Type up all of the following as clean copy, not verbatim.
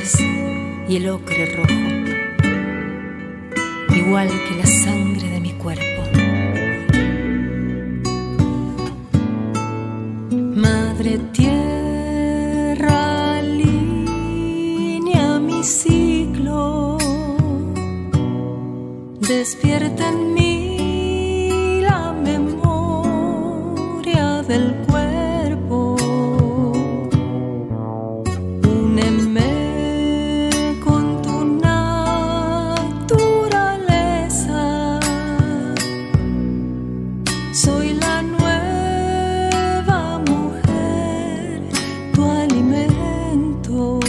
celestes y el ocre rojo, igual que la sangre de mi cuerpo. Madre tierra, alinea mi ciclo, despierta en mí la memoria del cuerpo. Úneme con tu naturaleza. Soy la nueva mujer, tu alimento.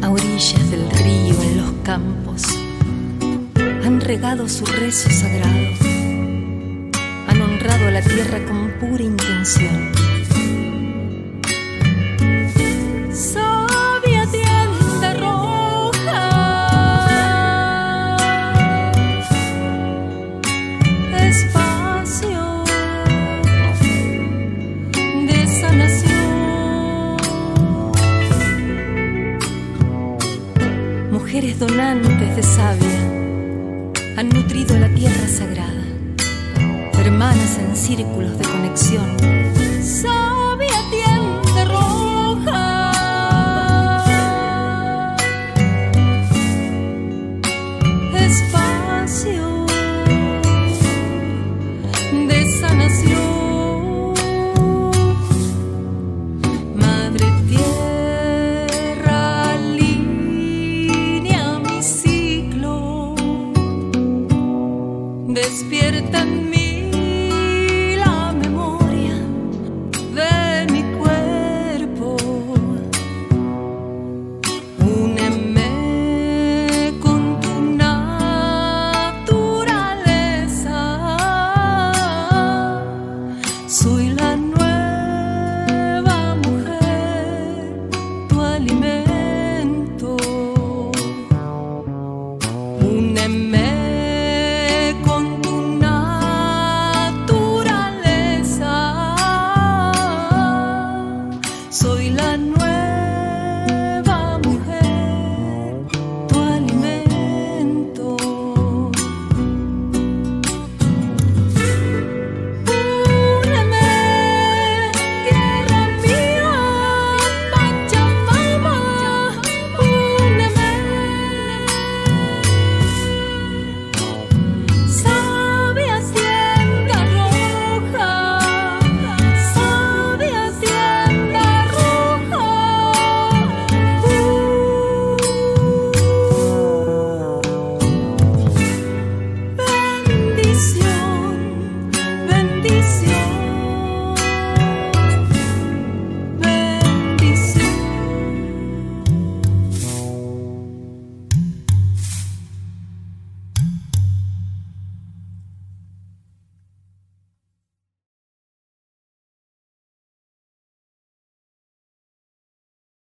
A orillas del río, en los campos, han regado su rezo sagrado, han honrado a la tierra con pura intención. Sabia tienda roja, espacio de sanación. Mujeres donantes de savia han nutrido la tierra sagrada, hermanas en círculos de conexión.